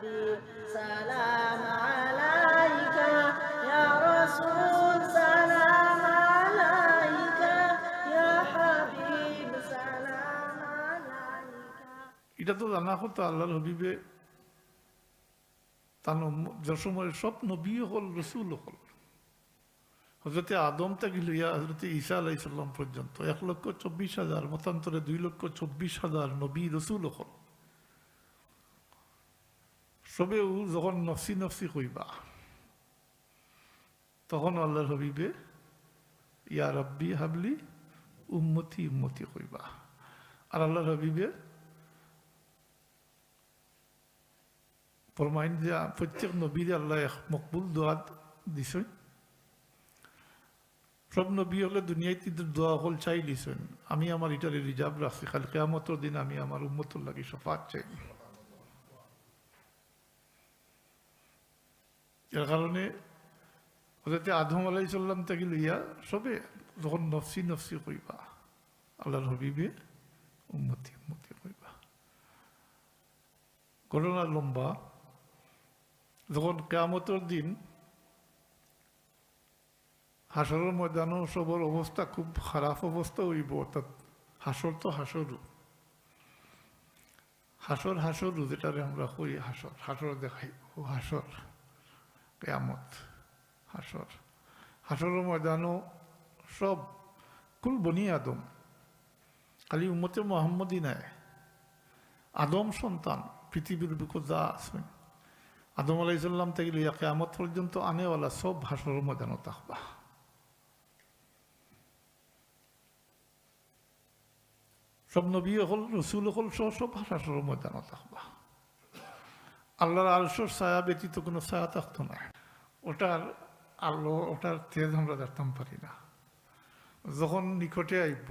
হাবিব সালাম আলাইকা ইয়া রাসূল সালাম আলাইকা ইয়া হাবিব সালাম আলাইকা। এটা তো জানা কথা আল্লাহর হাবিবে তার যে সময় সব নবী হল রসুল হল। হজরতে আদম থেকে লইয়া হজরতে ঈসা আলাইসাল্লাম পর্যন্ত 1,24,000 মতান্তরে 2,24,000 নবী রসুল হল। সবেও যখন নফসি নফসি কইবা তখন আল্লাহর হাবিবে ইয়া রাব্বি হাবলি উম্মতি উম্মতি কইবা। আর আল্লাহর হাবিবে ফরমাইন যে প্রত্যেক নবীর আল্লাহ মকবুল দোয়া দিছেন। সব নবী হলে দুনিয়ায় তিদের দোয়া হল চাই দিছেন, আমি আমার এটারে রিজার্ভ রাখছি, খালি কিয়ামতের দিন আমি আমার উম্মতুর লাগি শফাত চাই। এর কারণে হযরত আদম আলাইহিস সালাম থেকে লইয়া সবে যখন নফসি নফসি কইবা আল্লাহর হাবিবে উম্মতি উম্মতি কইবা। ঘটনা লম্বা। যখন কিয়ামতের দিন হাসরের ময়দানও সবর অবস্থা খুব খারাপ অবস্থা হইব, অর্থাৎ হাসর তো হাসরও, হাসর হাসরও যেটারে আমরা কই হাসর, হাসর দেখাই ও হাসর কিয়ামত হাসর। হাসরের ময়দানও সব কুল বনি আদম, খালি উম্মতে মুহাম্মদই নাই, আদম সন্তান পৃথিবীর বুকে যা আছেন আদম আলাইহিস সালাম থেকে লইয়া কিয়ামত পর্যন্ত আনেওয়ালা সব হাসরের ময়দানও থাকবা। সব নবী হল রসুল হল সব হাসরের ময়দানও থাকবা। আল্লাহর আরশের ছায়া ব্যতীত কোনো ছায়া থাকতো না। ওটার আলো ওটার তেজ আমরা দেখতাম পারি না। যখন নিকটে আইব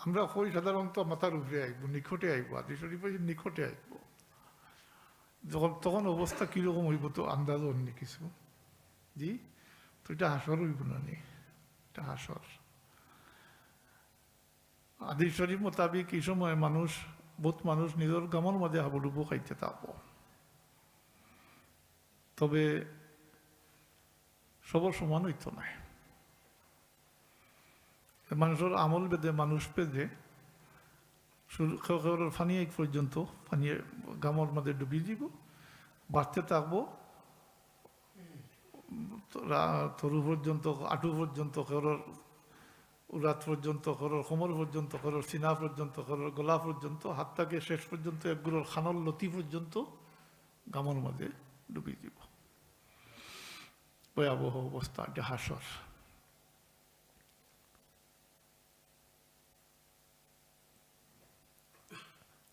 আমরা কই সাধারণত মাথার উপরে আইব, নিকটে আইব, হাদিস শরীফে নিকটে আইব, যখন তখন অবস্থা কিরকম হইব তো আন্দাজ অন্য কিছু জি। তো এটা হাসর হইব না নি, এটা হাসর। হাদিস শরীফ মোতাবিক এই সময় বহুত মানুষ নিজের গামর মাঝে হাবুডুবু খাইতে থাকবো। তবে সবার সমান হইতো না। মানুষের আমল বেদে মানুষ পেদে ফানি এক পর্যন্ত ফানি গামর মাঝে ডুবি দিব, বাঁচতে থাকবো তরু পর্যন্ত, আঁটু পর্যন্ত, রাত পর্যন্ত, কোমর পর্যন্ত, সিনা পর্যন্ত, গলা পর্যন্ত, হাত থেকে শেষ পর্যন্ত একগুলোর খানল লতি পর্যন্ত গামর মাঝে ডুবি দিব। ভয়াবহ অবস্থা, এটা হাসর।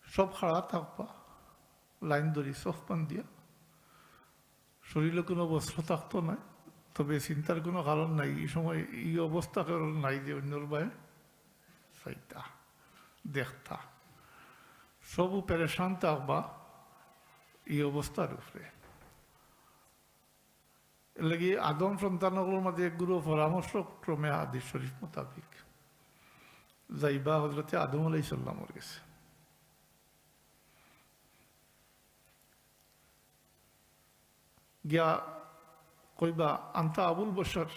সব খাড়া থাকবা লাইন ধরি সফপান দিয়া, শরীরে কোনো বস্ত্র থাকতো না। তবে চিন্তার কোনো কারণ নাই, এই সময় এই অবস্থা কারণ নাই যে অন্যর বায়ে চাইতা দেখতা, সবু পেরেশান থাকবা এই অবস্থার উপরে। এর লাগি আদম সন্তানগুলোর মাঝে একগুলো পরামর্শ ক্রমে হাদিস শরীফ মোতাবিক যাইবা হযরতে আদম আলাইহিস সালামের কাছে। গিয়া কইবা আনতা আবুল বশর,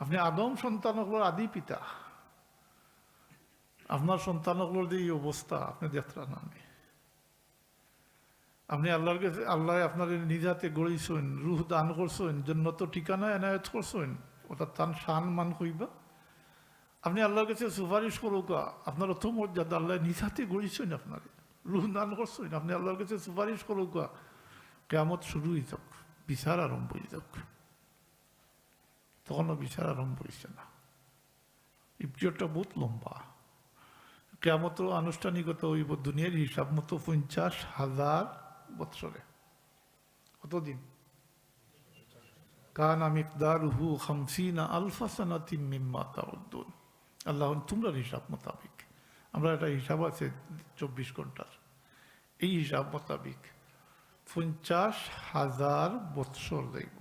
আপনি আদম সন্তানগুলোর আদি পিতা, আপনার সন্তানগুলোর যে এই অবস্থা আপনি দেখতে নামে, আপনি আল্লাহর কাছে আল্লাহ আপনার নিজাতে গড়িয়েছেন, রুহ দান করছেন, জন্নত ঠিকানা এনায়ত করছেন, ওটা তার শান মান কইবা। আপনি আল্লাহর কাছে সুপারিশ করুকা, আপনার অত মর্যাদা আল্লাহ নিজাতে গড়িয়েছেন, আপনার রুহ দান করছেন, আপনি আল্লাহর কাছে সুপারিশ করুকা। কিয়ামত শুরু হয়ে যাক, বিচার আরম্ভ হয়ে যাক। তখনও বিচার আরম্ভ হয়েছে না, এই পিরিয়ডটা বহুত লম্বা। কিয়ামত আনুষ্ঠানিকতা হইব দুনিয়ার হিসাব মতো 50,000 বৎসরে। কতদিন? কানা মিকদারুহু 50,000 সানাতিন মিম্মা তাউদ্দুন। আল্লাহ তোমরা হিসাব মোতাবিক, আমরা একটা হিসাব আছে 24 ঘন্টার, এই হিসাব মোতাবিক 50,000 বৎসর যাইব।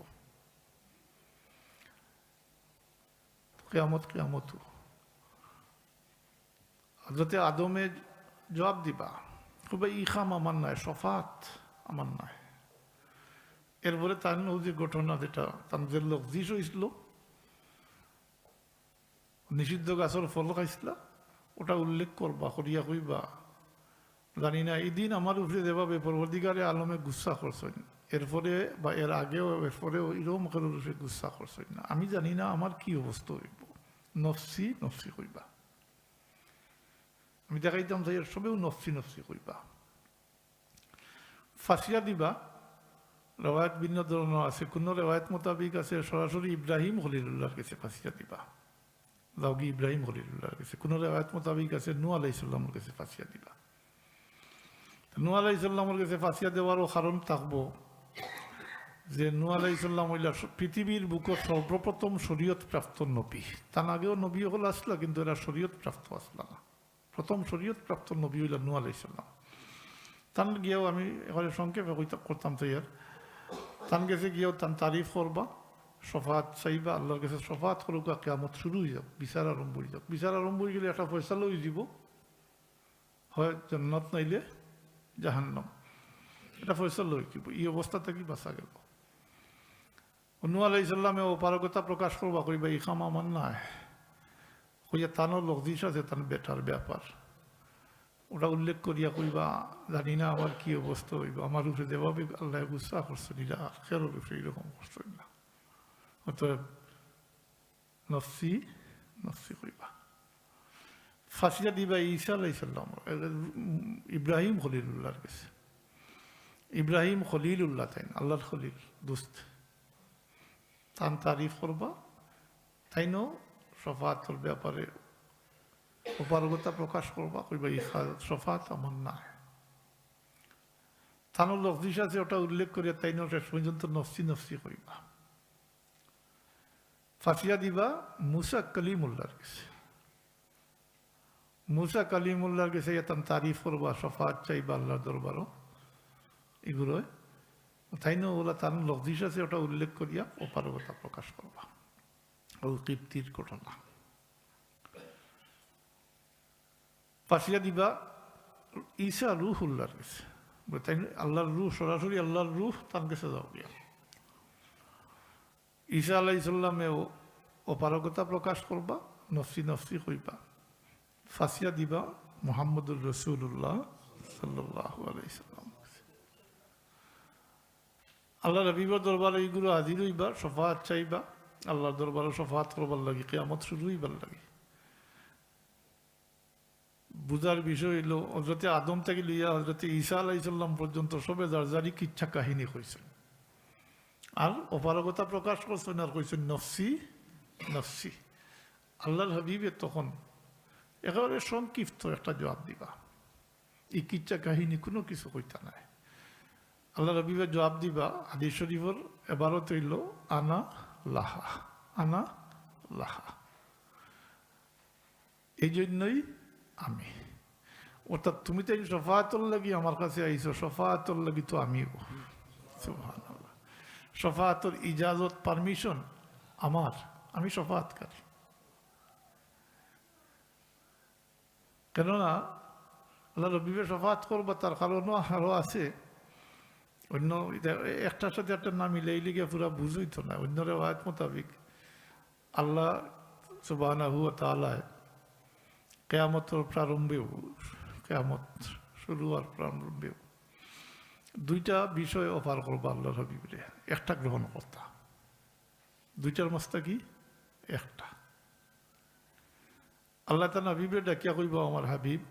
কিয়ামত হযরতে আদমে জবাব দিবা, খুবই ই খাম আমার নয়, শফাত আমার নাই। এরপরে তার যে ঘটনা যেটা তাদের লোক জিস হয়েছিল, নিষিদ্ধ গাছের ফল খাইছিল, ওটা উল্লেখ করবা, করিয়া কইবা জানি না এই দিন আমার উপরে যেভাবে পরবর্তীকারে আলমে গুচ্ছা করছেন, এরপরে বা এর আগেও এরপরেও এরকম কারোর উপরে গুচ্ছা করছেন না, আমি জানি না আমার কি অবস্থা হইব। নফসি নফসি কইবা। আমি দেখাইতাম যে এর সবেও নফসি নফসি কইবা। ফাঁসিয়া দিবা। রেওয়ায়ত ভিন্ন ধরনের আছে, কোনো রেওয়ায়ত মোতাবিক আছে সরাসরি ইব্রাহিম খলিলুল্লাহর কাছে ফাঁসিয়া দিবা, দাউগি ইব্রাহিম খলিলুল্লাহর কাছে। কোনো রেওয়ায়ত মোতাবিক আছে নূহ আলাইহিস সালামের কাছে ফাঁসিয়া দিবা। নূহ আলাইহিস সালামের কাছে ফাঁসিয়া দেওয়ারও কারণ থাকবো যে নূহ আলাইহিস সালাম হইলা পৃথিবীর বুকত সর্বপ্রথম শরীয়ত প্রাপ্ত নবী। তার আগেও নবী হল আসলা, কিন্তু এরা শরীয়ত প্রাপ্ত আসলা না। প্রথম শরীয়ত প্রাপ্ত নবী হইলা নূহ আলাইহিস সালাম। তান গিয়েও আমি এখানে সংক্ষেপে করতাম তৈয়ার, তান গেছে গিয়েও তান তারিফ করবা, শফাত চাইবা, আল্লাহর কাছে শফাত করুক, কিয়ামত শুরু হয়ে যাক, বিচার আরম্ভ হয়ে যাক। বিচার আরম্ভ হয়ে গেলে একটা ফয়সালা হয়ে যাব, হয় জান্নাত নাইলে জাহান্নাম, এটা ফয়সালা হয়ে যাব। এই অবস্থা থেকে বাঁচা গেল। নূহ আলাইহিস সালামে অপারগতা প্রকাশ করবা, কইবা এই কাম আমার নাই, কইয়া তানোর লজিস আছে তার বেটার ব্যাপার, ওটা উল্লেখ করিয়া কইবা জানি না আমার কি অবস্থা হইব, আমার উপরে যেভাবে আল্লাহ গুচ্ছা করছেন এরা খেরোর উপরে এরকম করছেন না। অতএব নফসি নফসি কইবা। ফাঁসিয়া দিবা ঈসা আলাইহিস সালাম, ইব্রাহিম খলিলুল্লাহর কাছে। ইব্রাহিম খলিলুল্লাহ তাই আল্লাহর খলিল দোস্ত, তান তারিফ করবা, তাইনো শফাতের ব্যাপারে অপারগতা প্রকাশ করবা, কইবা এই শফাত আমার না। তানোর লফজিস আছে ওটা উল্লেখ করিয়া তাইনো শেষ পর্যন্ত নফসি নফসি কইবা। ফাঁসিয়া দিবা মুসা কালিমুল্লাহর কাছে। মুসা কালিমুল্লাহর কাছে তান তারিফ করবা, শফাত চাইবা আল্লাহর দরবারও, এগুলো তাইনো ওলা তার লফজিস আছে ওটা উল্লেখ করিয়া অপারগতা প্রকাশ করবা। ও তৃপ্তির ঘটনা। ফাঁসিয়া দিবা ঈসা রুহুল্লাহর কাছে, তাই আল্লাহর রুহ, সরাসরি আল্লাহর রুহ তার কাছে যাও গিয়া। ঈসা আলাইহিস সালামেও অপারগতা প্রকাশ করবা, নফসি নফসি কইবা। ফাঁসিয়া দিবা মুহাম্মদুর রাসূলুল্লাহ সাল্লাল্লাহু আলাইহি সাল্লাম। আল্লাহ রবিবার দরবারে এইগুলো হাজির হইবা, শফাত চাইবা, আল্লাহর দরবারে শফাত করবার লাগে, কিয়ামত শুরু হইবার লাগে। বুঝার বিষয় হইল হযরতে আদম থেকে লইয়া হযরতে ঈসা আলাইহিস সালাম পর্যন্ত সবে যার যারই কিচ্ছা কাহিনী কইছেন, আর অপারগতা প্রকাশ করছেন, আর কইছেন নফসি নফসি। আল্লাহর হাবিবে তখন একেবারে সংক্ষিপ্ত একটা জবাব দিবা, এই কিচ্ছা কাহিনী কোনো কিছু কইতা নাই। আল্লাহ হাবিবের জবাব দিবা, হাদিস শরীফের এবারত হইল আনা লাহা, আনা লাহা, এই জন্যই আমি। অর্থাৎ তুমি তো শফাআতুর লাগি আমার কাছে আইছো, শফাআতুর লাগি তো আমিও। সুবহানাল্লাহ। শফাআতুর ইজাজত পারমিশন আমার, আমি শফাআতকারী। কেননা আল্লাহ রবিবে শফাআত করবা, তার কারণও আরও আছে। অন্য একটার সাথে একটা না মিলাই লিগে পুরা বুঝই তো না। অন্য রেওয়ায়াত মোতাবিক আল্লাহ সুবহানাহু ওয়া তাআলা কিয়ামতের প্রারম্ভেও, কিয়ামত শুরু হওয়ার প্রারম্ভেও দুইটা বিষয় অফার করবা আল্লাহর হাবিবরে, একটা গ্রহণ করতা। দুইটার মাস্তা কি? একটা। আল্লাহ তাআলা হাবিবরে ডাকিয়া কইবা, আমার হাবিব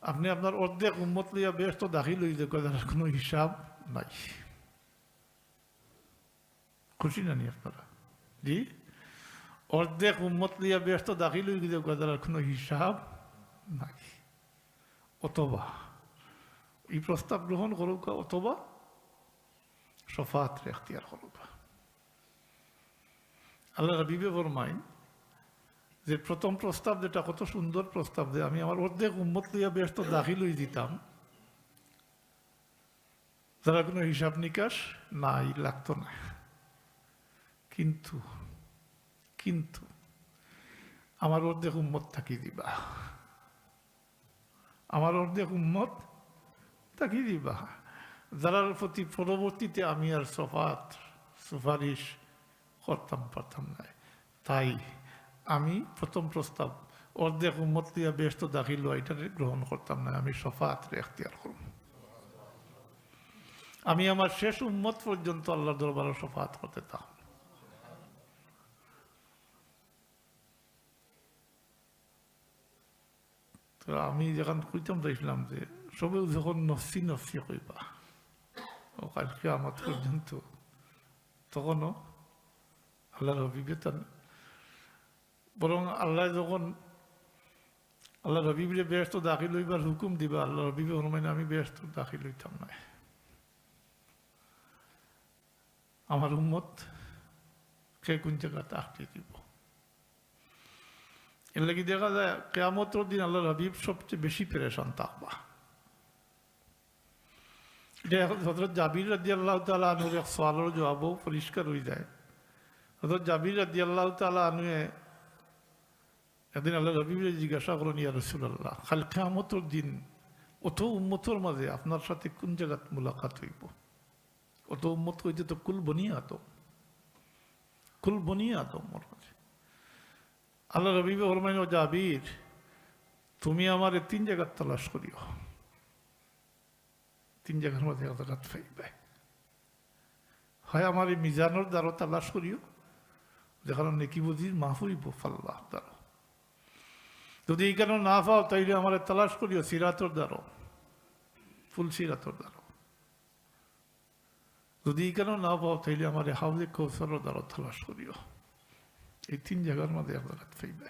আপনি আপনার অর্ধেক উম্মত লইয়া ব্যস্ত দাখিল হই যে যার কোনো হিসাব নাই। খুশি না নি আপনারা? জি, অর্ধেক উম্মত লিয়া ব্যস্ত দাখিল হয়ে গেছে, যার কোনো হিসাব নাই। অথবা এই প্রস্তাব গ্রহণ করুক, অথবা শফাত এখতিয়ার করুক। আল্লাহ হাবিবে ফরমাইন যে প্রথম প্রস্তাব যেটা কত সুন্দর প্রস্তাব, যে আমি আমার অর্ধেক উম্মত লিয়া ব্যস্ত দাখিল হয়ে দিতাম, যারা কোনো হিসাব নিকাশ নাই লাগতো না। কিন্তু কিন্তু আমার অর্ধেক উম্মত থাকি দিবা, আমার অর্ধেক উম্মত থাকি দিবা, যারার প্রতি পরবর্তীতে আমি আর সুপারিশ করতাম পারতাম না। তাই আমি প্রথম প্রস্তাব অর্ধেক উম্মত লিয়া বেশ তো দাখিল হওয়া এটা গ্রহণ করতাম না, আমি শফাআতরে এখতিয়ার করব। আমি আমার শেষ উম্মত পর্যন্ত আল্লাহর দরবারে শফাআত করতে চাই। তো আমি যখন কইতাম চাইছিলাম যে সবে যখন নফসি নফসি কইবা ও কালকে আমার পর্যন্ত, তখনও আল্লাহর হাবিবে বরং আল্লাহ যখন আল্লাহ রবিবরে বেহেশত দাখিল হইবার হুকুম দিবা, আল্লাহ রবিবে হনুমানে আমি বেহেশত দাখিল হইতাম না। আমার উম্মত কে কোন জায়গাতে আটকে দিব। এর লাগি দেখা যায় কিয়ামতের দিন আল্লাহ হাবিব সবচেয়ে বেশি পেরেশান থাকবা। এটা হযরত জাবির রাদিয়াল্লাহু তাআলা আনহুর এক সওয়ালের জবাবও পরিষ্কার হয়ে যায়। হযরত জাবির রাদিয়াল্লাহু তাআলা আনহু একদিন আল্লাহ হাবিবরে জিজ্ঞাসা করেন, ইয়া রাসূলুল্লাহ, কাল কিয়ামতের দিন অত উম্মতের মাঝে আপনার সাথে কোন জায়গাত মুলাকাত হইব? অত উম্মত হইতে তো কুল বনি আদম ওর মাঝে। আল্লাহ হাবিবে ফরমাইন, ও জাবির, তুমি আমার 3 জায়গার তালাশ করিও, 3 জায়গার মধ্যে জায়গাত পাইবে। হয় আমার এই মিজানোর দ্বারা তালাশ করিও, যেখানে নেকি বুঝির মাহফুরিব ফাল্লাহ দ্বারা। যদি এইখানে না পাও তাইলে আমার তালাশ করিও সিরাতর দ্বারা, ফুল সিরাতর দ্বারা। যদি এইখানে না পাও তাইলে আমার হাউজে কৌশলের দ্বারা তালাশ করিও। এই 3 জায়গার মধ্যে আপনার পাইবে।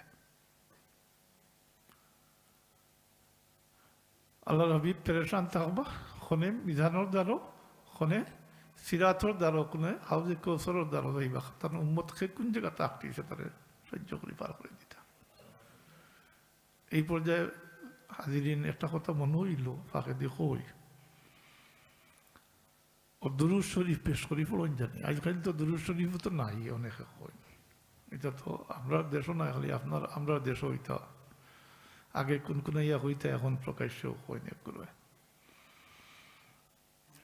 আল্লাহ হাবিব পেরেশান থাকবা, খনে মিজানোর দ্বারা, খনে সিরাতর দ্বারা, কোনে হাউজে কৌশলের দ্বারা যাইবা। তার উম্মতকে কোন জায়গাতে আটকেছে তাদের সহ্য করে পার করে দিতা। এই পর্যায়ে হাজিরিন একটা কথা মনে হইল, ফাঁকে দিয়ে কই, ও দুরূদ শরীফ পেশ করি পড়ন জানি। আজকাল তো দুরূদ শরীফ তো নাই, অনেকে কই। এটা তো আমরা দেশও নাই, খালি আমরা দেশও হইতা, আগে কোন কোন ইয়া হইতা, এখন প্রকাশ্যেও কই না এগুলো।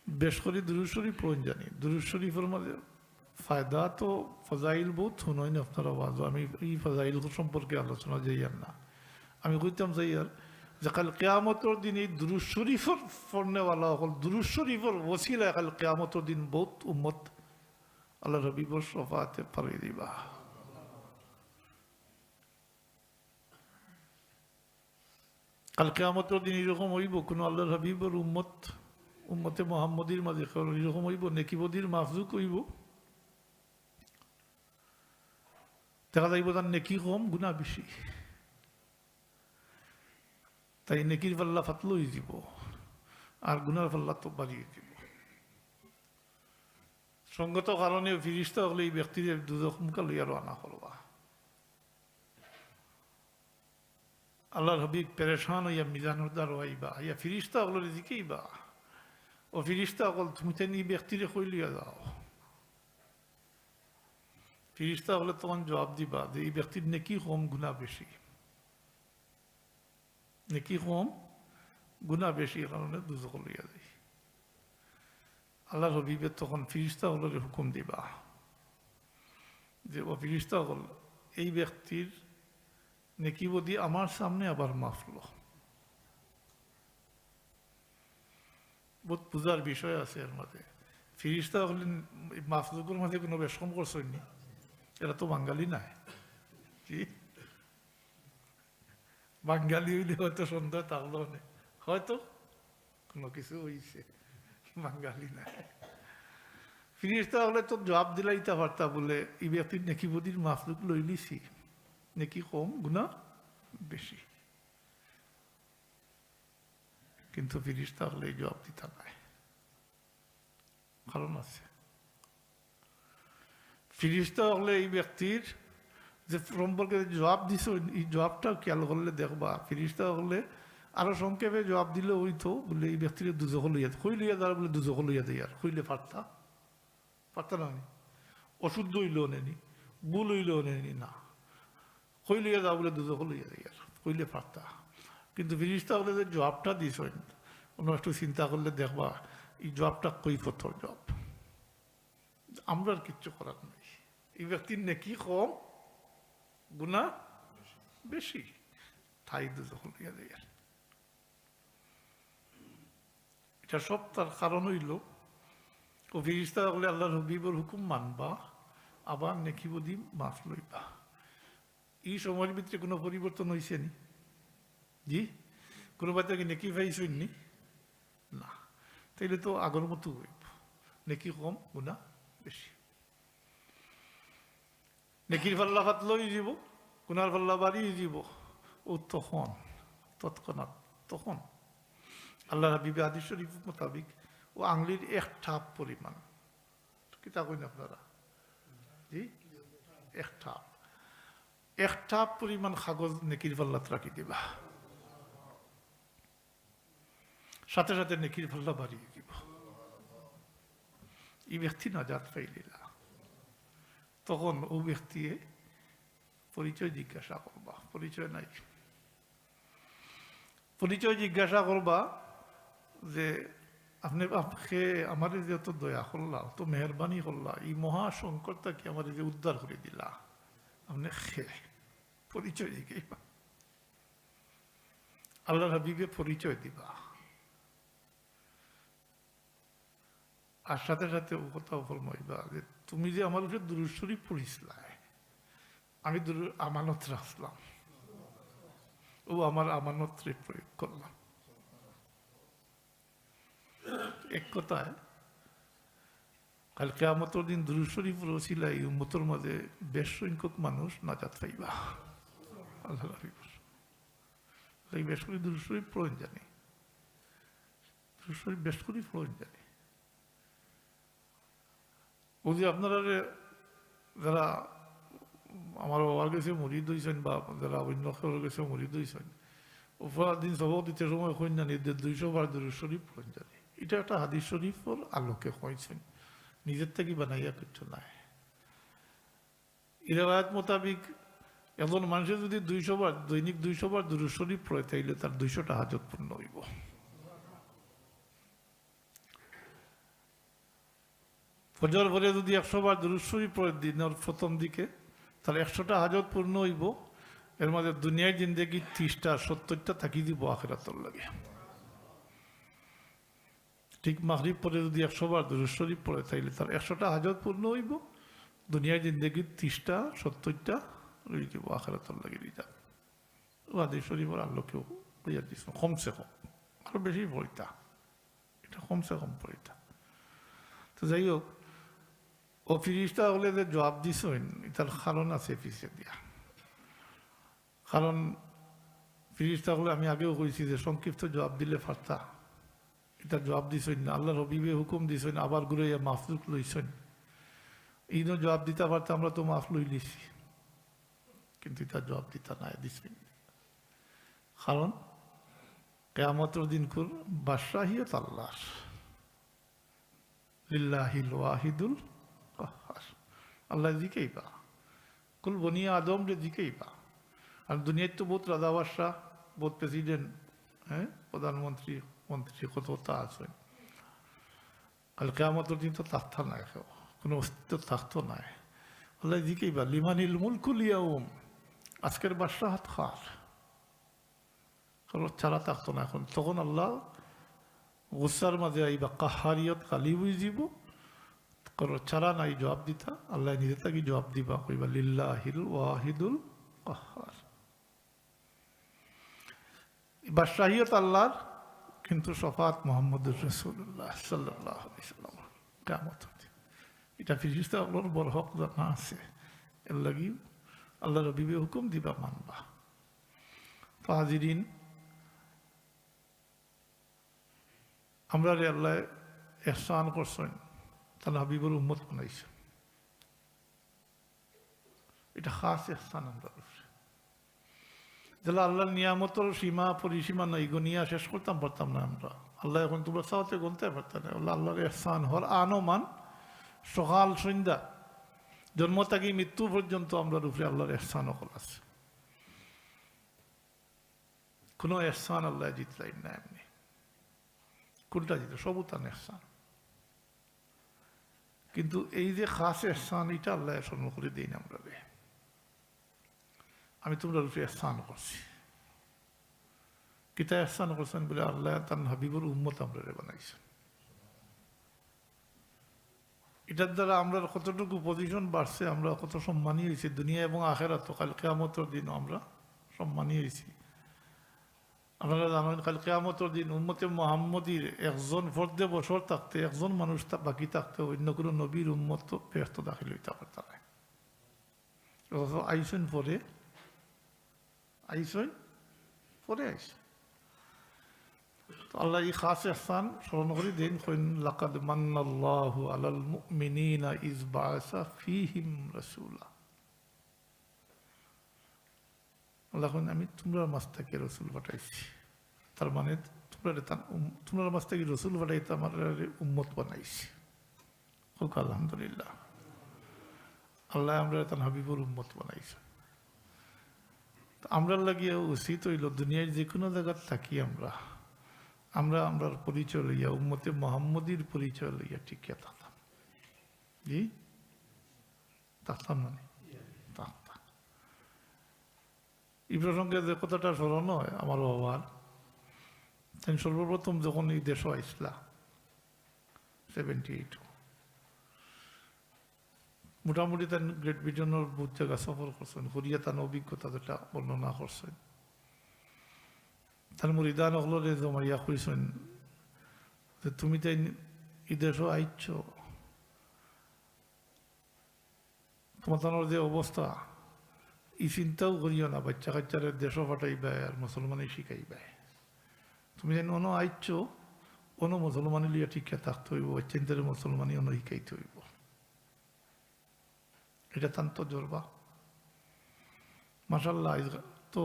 বেশ করে দুরূদ শরীফ পড়ন জানি। দুরূদ শরীফের মাঝে ফায়দা তো ফজাইল বহুত শুনেন আপনার আওয়াজ। আমি এই ফজাইল সম্পর্কে আলোচনা যাইয়ার না, আমি কইতাম যাইয়ার যে কাল কিয়ামতের দিন এই দুরূদ শরীফের পড়নেওয়ালা হল, দুরূদ শরীফের ওসিলায় কাল কিয়ামতের দিন বহুত উম্মত আল্লাহ হাবিবর শফাআতে পারে দিবা। কাল কিয়ামতের দিন এরকম হইব, কোন আল্লাহ হাবিবর উম্মতে মুহাম্মদীর মাঝে এরকম হইব, নেকিবদির মাফজুক হইব। দেখা যাইব তার নেকি কম, গুনাহ বেশি। তাই নেকির পাল্লা ফাতলো হয়ে যাব, আর গুনার পাল্লা তো বাড়িয়ে দিব। সঙ্গত কারণে ফিরিস্তা হলে এই ব্যক্তির দুজক মুখা লইয়া রানা করবা। আল্লাহর হাবিব পেরেশান হইয়া মিজানোর দ্বার হইবা, ইয়া ফিরিস্তা হলের দিকেইবা। ও ফিরিস্তা হল তুমি তেন এই ব্যক্তিরে কই লইয়া যাও। ফিরিস্তা হলে তখন জবাব দিবা যে এই ব্যক্তির নেকি কম, গুনাহ বেশি। নেকি কম, গুনাহ বেশি, কারণে দুজক লইয়া যায়। আল্লাহর হাবিবের তখন ফিরিস্তা হলের হুকুম দিবা যে ও ফিরিস্তা হল এই ব্যক্তির নেকিবদি আমার সামনে আবার মাফল। বহুত পূজার বিষয় আছে এর মধ্যে। ফিরিস্তা হলেন মাফলুকের মধ্যে কোনো বেশম করছেন, এরা তো বাঙালি নাই। কি বাঙালি হইলে হয়তো সন্ধ্যা থাকলো না, হয়তো কোনো কিছু হইছে, বাঙালি নাই। ফিরিস্তা হলে তো জবাব দিলাইতে পারতা বলে এই ব্যক্তির নেকিবদির মাফলুক লই লিছি, নেকি কম, গুনাহ বেশি। কিন্তু ফিরিস্তা হলে এই জবাব দিতে নাই, কারণ আছে। ফিরিস্তা হলে এই ব্যক্তির যে সম্পর্কে জবাব দিছ, এই জবাবটাও খেয়াল করলে দেখবা। ফিরিস্তা হলে আরো সংক্ষেপে জবাব দিলে হইতো বলে এই ব্যক্তির দুজক লইয়া কই লইয়া যারা বলে দুজক লইয়া দেয়, আর কইলে পারতা না, অশুদ্ধ হইলেও নেনি, ভুল হইলেও নেনি, না কই লইয়া যাও বলে দুজক লইয়া দেয়, আর কইলে পারতা। কিন্তু ফিরিস্তা হলে যে জবাবটা দিছ, অন্য একটু চিন্তা করলে দেখবা এই জবাবটা কৈফতর জবাব। আমরা আর কিচ্ছু করার নেই। এই ব্যক্তির নেকি কম, গুনাহ বেশি, ঠাই দুজখ লইয়া দেয়। এটা সব তার কারণ হইল ও ফিরিস্তা বলে আল্লাহর হবিবর হুকুম মানবা, আবার নেকি বদি মাফ লইবা। এই সময়ের ভিতরে কোনো পরিবর্তন হয়েছে নি? জি, কোনো বাচ্চা কি নেকি পাইছেন নি? না। তাইলে তো আগের মতো হইব, নেকি কম গুনাহ বেশি। নেকির পাল্লা পাতলই যাব, গুনার পাল্লা বাড়িয়ে যাব। ও তখন তৎক্ষণাৎ তখন আল্লাহ হাবিবে হাদিস শরীফ মোতাবিক ও আঙ্গুলির এক ঠাপ পরিমাণ, কি তা কইন আপনারা? জি, এক ঠাপ পরিমাণ কাগজ নেকির পাল্লাত রাখি দিবা, সাথে সাথে নেকির পাল্লা বাড়িয়ে দিব। এই ব্যক্তি নাজাত পাইলিলা, তখন ও ব্যক্তি পরিচয় জিজ্ঞাসা করবা। পরিচয় নাই, পরিচয় জিজ্ঞাসা করবা যে আপনি আমার যে অত দয়া করলা, অত মেহরবানি করলা, এই মহা সংকটটা কি আমার যে উদ্ধার করে দিলা, আপনি পরিচয় জিজ্ঞাসা। আল্লাহ হাবিবে পরিচয় দিবা, আর সাথে সাথে ও কথাও ফরমাইবা যে তুমি যে আমার উপরে দুরূদ শরীফ পড়িসলাই, আমি আমানত রাখলাম, ও আমার আমানতরে প্রয়োগ করলাম। এক কথায় কাল কিয়ামতের দিন দুরূদ শরীফের ওসিলায় এই উম্মতের মাঝে বেশ সংখ্যক মানুষ নাজাত পাইবা। আল্লাহ বেশ করে দুরূদ শরীফ প্রয়োজন জানি, দুরূদ শরীফ বেশ করে প্রয়োজন জানি। যদি আপনারা যারা আমার বাবার কাছে মরিদ হয়েছেন বা যারা অন্য কারোর কাছে মরিদ হয়েছেন, উপহার দিন সবক দিতে সময় কইন জানি 200 বার দুরূদ শরীফ প্রয়োজন জানি। এটা একটা হাদিস শরীফের আলোকে কইছেন, নিজের থেকে বানাইয়া কিছু নাই। এই রিওয়ায়াত মোতাবিক একজন মানুষের যদি 200 বার দৈনিক 200 বার দুরূদ শরীফ পড়ে, তাইলে তার 200টা হাজত পূর্ণ হইব। ফজর পরে যদি 100 বার দুরূদ শরীফ পড়ে দিনের প্রথম দিকে, তাহলে 100টা হাজত পূর্ণ হইব। এর মধ্যে দুনিয়ার জিন্দেগি 30টা 70টা থাকি দিব আখিরাতের লাগে। ঠিক মাগরিব পরে যদি 100 বার দুরূদ শরীফ পড়ে, তাইলে তার 100টা হাজত পূর্ণ হইব। দুনিয়ার জিন্দেগি 30টা 70টা রয়ে যাব আখিরাতের লাগে দিতা। ও হাদিস শরীফের আলোকেও বুঝা দিস, কমসে কম, আরো বেশি পড়িতা, এটা কমসে কম পড়িতা। তো যাই হোক, ও ফিরিস্তা হলে যে জবাব দিছেন, এটার কারণ আছে পিছিয়ে দিয়া। কারণ ফিরিস্তা হলে আমি আগেও কইছি যে সংক্ষিপ্ত জবাব দিলে ফার্তা, এটা জবাব দিছেন না। আল্লাহ রবিবে হুকুম দিছেন, আবার ঘুরে মাফলুক লইছেন। এই জবাব দিতে পারতে আমরা তো মাফ লই লিছি, কিন্তু এটা জবাব দিতে নাই দিছেন। কারণ কিয়ামতের দিন কুর বাদশাহিয়ত আল্লাহর, লিল্লাহিল ওয়াহিদুল কাহ্হার। আল্লাহ দিকেইবা, কুল বনি আদম রে দিকেইবা। আর দুনিয়ায় তো বহুত রাজা বাদশাহ, বহুত প্রেসিডেন্ট, হ্যাঁ, প্রধানমন্ত্রী, মন্ত্রী কতটা আছেন। কাল কিয়ামতের দিন তো থাকতো না, কোনো অস্তিত্ব থাকতো নাই। আল্লাহ দিকেইবা, লিমানিল মুলকুল ইয়াউম, আজকের বাদশাহ খার, কারণ ছাড়া থাকতো না এখন। তখন আল্লাহ গুসার মাঝে আইবা, কাহারিয়ত কালি বুঝ দিব, কারণ ছাড়া নাই জবাব দিতা। আল্লাহ নিজে তাকে জবাব দিবা, কইবা লিল্লাহিল ওয়াহিদুল কাহ্হার। বাদশাহিয়ত আল্লাহর, কিন্তু শফাত মুহাম্মদুর রাসূলুল্লাহ সাল্লাল্লাহু আলাইহি ওয়াসাল্লাম কিয়ামত। এটা ফিরিস্তা আল্লাহর বড় হক জানা আছে, এর লাগি আল্লাহ রবিবে হুকুম দিবা, মানবা। তো হাজিরিন, আমরা রে আল্লাহ ইহসান করছেন, তাহলে হাবিবুর উম্মত বানাইছে। এটা খাস ইহসান আমরা, যেটা আল্লাহর নিয়ামতের সীমা পরিসীমা নাই, গনিয়া শেষ করতাম পারতাম না আমরা। আল্লাহ এখন তোমরা চাওয়াতে গুনতে পারতাম না। আল্লাহর ইহসান হর আনমান, সকাল সন্ধ্যা, জন্ম থেকে মৃত্যু পর্যন্ত আমরা উপরে আল্লাহর ইহসান হল আছে। কোনো ইহসান আল্লাহ জিতলাই না এমনি, কোনটা জিত, সবু তার ইহসান। কিন্তু এই যে খাস এহসান এটা আল্লাহ স্মরণ করে দিই না আমরা রে। আমি তোমরা রূপে এহসান করছি, কিতা এহসান করছেন বলে আল্লাহ তার হাবিবুর উম্মত আমরা রে বানাইছেন। এটার দ্বারা আমরা কতটুকু পজিশন বাড়ছে, আমরা কত সম্মানী হয়েছি দুনিয়া এবং আখেরাত, কাল কিয়ামতের দিনও আমরা সম্মানী হয়েছি। আপনারা জানেন কাল কিয়ামতের দিন উম্মতে মুহাম্মদীর একজন ফর্দে বছর থাকতে, একজন মানুষ বাকি থাকতে অন্য কোনো নবীর উম্মত তো ব্যস্ত দাখিল হইতে পারত না। আইসেন পরে আইসেন পরে আইসেন। আল্লাহ এই খাস এহসান স্মরণ করে দিন, কইন লাকাদ মান্নাল্লাহু আলাল মুমিনিনা ইজ বাআসা ফীহিম রাসূলা। আল্লাহ কইন আমি তোমরা মাঝ থেকে রসুল পাঠাইছি, তার মানে তোমরা মাঝ থেকে রসুল পাঠাইতে আমার উম্মত বানাইছি। হোক আলহামদুলিল্লাহ, আল্লাহ আমরা তার হাবিবুর উম্মত বানাইছি। আমরা লাগিয়ে উচিত হইল দুনিয়ার যে কোনো জায়গায় থাকি আমরার পরিচয় লইয়া উম্মতে মুহাম্মদীর পরিচয় লইয়া টিকিয়া থাকতাম। জি থাকতাম মানে থাকতাম। এই প্রসঙ্গে যে কথাটা স্মরণ হয় আমার বাবার, তাই সর্বপ্রথম যখন এই দেশ আইসলা 78, মোটামুটি তার গ্রেট ব্রিটেনের বহুত জায়গা সফর করছেন, করিয়া তার অভিজ্ঞতা যেটা বর্ণনা করছেন। তার মুরিদান হলরে জমাইয়া কইছেন যে তুমি তাই এই দেশও আইছ, তোমার যে অবস্থা এই চিন্তাও করিও না, বাচ্চা কাচ্চারে দেশও পাঠাইবে আর মুসলমানই শিখাইবে। তুমি যেন অন আইছ অন মুসলমানি লিয়া ঠিকা থাকতে হইব, চিন্তারে মুসলমানই অন শিখাইতে হইব। এটা তান্ত জোরবা মাশাল্লাহ। তো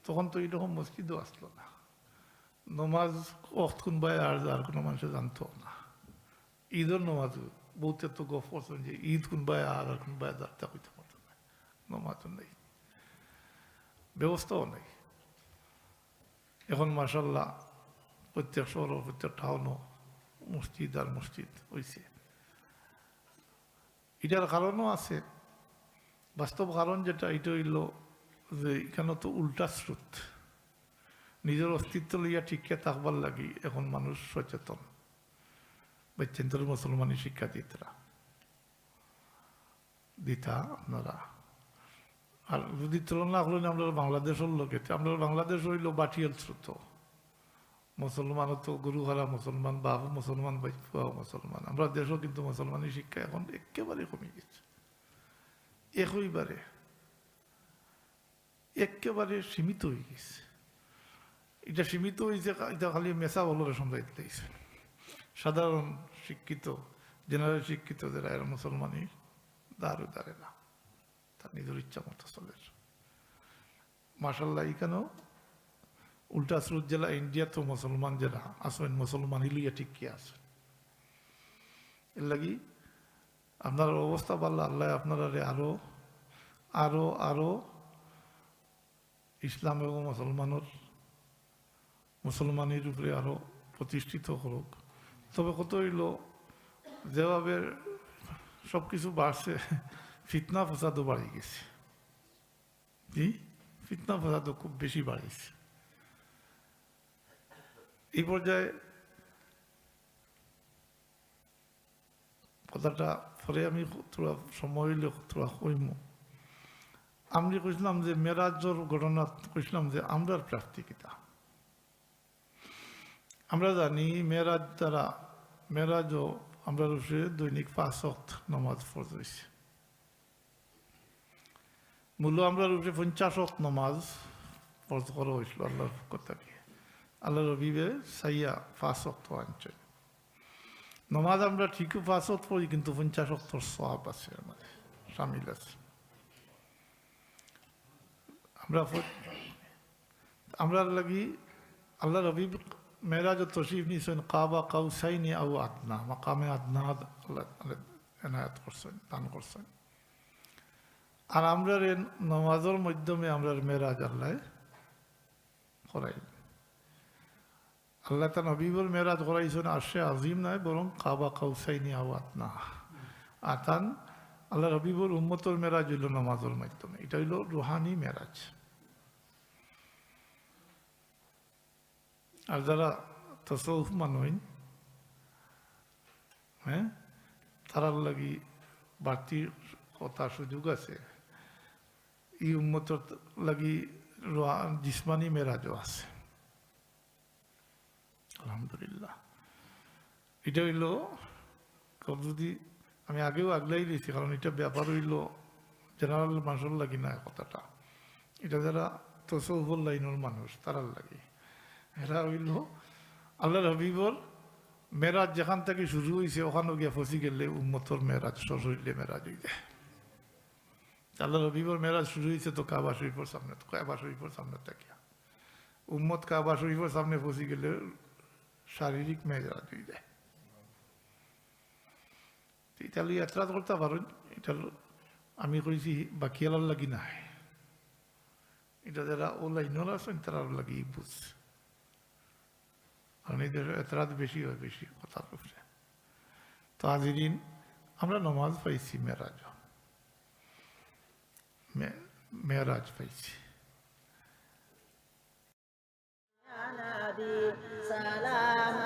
তখন তো এইরকম মসজিদও আসলো না, নমাজ ওয়াক্ত কোনবাই আর কোনো মানুষে জানতো না। ঈদের নমাজ বহুতে তো গফ করছেন যে ঈদ কোনবাই আর কোনবাই দাঁড়তে হইতে পারতো না, নমাজও নেই, ব্যবস্থাও নেই। এখন মাশাল্লাহ প্রত্যেক শহর প্রত্যেক টাউনও মসজিদ আর মসজিদ হয়েছে। এটার কারণও আছে, বাস্তব কারণ যেটা এটা হইল যে এখানে তো উল্টা স্রোত, নিজের অস্তিত্ব লইয়া ঠিককে থাকবার লাগি এখন মানুষ সচেতন, বাচ্চান্তর মুসলমানি শিক্ষা দিতা আপনারা। আর যদি তুলনা করলেন আমরা বাংলাদেশের লোকে, আমরা বাংলাদেশ হইল বাটিয়াল স্রোত, মুসলমান তো গুরু হারা মুসলমান, বাপ মুসলমান, বাচ্চাও মুসলমান। আমরা দেশও কিন্তু মুসলমানি শিক্ষা এখন একেবারে কমে গেছে, একেবারে সীমিত হয়ে গেছে। এটা সীমিত হয়েছে, এটা খালি মেসা বলরে সমঝাইতে দিয়েছে। সাধারণ শিক্ষিত জেনারেল শিক্ষিত যারা এরা মুসলমানি দাঁড়ে না, তার নিজের ইচ্ছা মতো চলে। মাশাল্লাহ এখানেও উল্টা স্রোত জেলা ইন্ডিয়া তো মুসলমান যারা আসেন মুসলমান হিলিয়া ঠিকই আসেন। এর লাগি আপনার অবস্থা ভালো, আল্লাহ আপনারা আরো আরো আরো ইসলাম এবং মুসলমানের উপরে আরো প্রতিষ্ঠিত হোক। তবে কত হইল যেভাবে সবকিছু বাড়ছে, ফিতনা ফসাদও বাড়ি গেছে। জি ফিতনা ফসাদও খুব বেশি বাড়িছে। এই পর্যায়ে কথাটা পরে আমি তোরা সময় হইলে তোরা কইম। আমি কইছিলাম যে মেরাজর ঘটনা কইছিলাম যে আমরার প্রার্থিকিতা আমরা জানি মেরাজ দ্বারা মেরাজও আমরা রূপে দৈনিক 5 ওয়াক্ত নামাজ ফরজ হয়েছে। মূল্য আমরা রূপে 50 ওয়াক্ত নামাজ ফরজ করা হয়েছিল আল্লাহর কথাকে। আল্লাহ রবিবে সাইয়া 5 ওয়াক্ত আনছেন নমাজ। আমরা ঠিকই 5 ওয়াক্ত পড়ি, কিন্তু 50 ওয়াক্তর সওয়াব আছে, আমাদের শামিল আছে। আমরা লাগি আল্লাহ রবি মেরাজ তশরিফ নিয়েছেন কাবা কাউসাইনি আও আদনা, মাকামে আদনা এনায়াত করছেন, দান করছেন। আর আমরা নমাজের মাধ্যমে আমরা মেরাজ আল্লাহ করাই। আল্লাহ তা নবীবর মেরাজ করাইছেন আরশে আজিম নয় বরং কাবা কাউসাইনি আওয়াত না আতান আল্লাহ রবিবর উম্মতর মেরাজ হইল নামাজের মাধ্যমে, এটা হইল রুহানি মেরাজ। আর যারা তসৌফ মানুষ, হ্যাঁ, তারার লাগি বাড়তি কথা সুযোগ আছে, এই উম্মতর লাগি জিসমানি মেরাজও আছে। আলহামদুলিল্লাহ, এটা হইল যদি আমি আগেও আগলাই দিয়েছি, কারণ এটা ব্যাপার হইল জেনারেল মানুষের লাগি না কথাটা, এটা যারা তসৌফুল লাইনের মানুষ তারার লাগি। এরা হইল আল্লাহ হাবিবর মেরাজ যেখান থেকে শুরু হয়েছে ওখানে গিয়ে ফসি গেলে উম্মতর মেরাজ সশরীরে মেরাজ হয়ে যায়। আল্লাহ হাবিবর মেরাজ শুরু হয়েছে তো কাবা শরীফের সামনে, তো কাবা শরীফের সামনে থেকে উম্মত কাবা শরীফের সামনে ফসি গেলে শারীরিক মেরাজ হয়ে যায়। এটা লিয়ে এতরাজ করতে পারেন, এটা আমি কইছি বাকি আলার লাগি নাই, এটা যারা ও লাইনের আছেন তারার লাগি বুঝ, কারণ এদের এতরাজ বেশি হয় বেশি কথার উপরে। তো হাজিরিন, আমরা নমাজ পাইছি, মেরাজ পাইছি। يا نبي سلام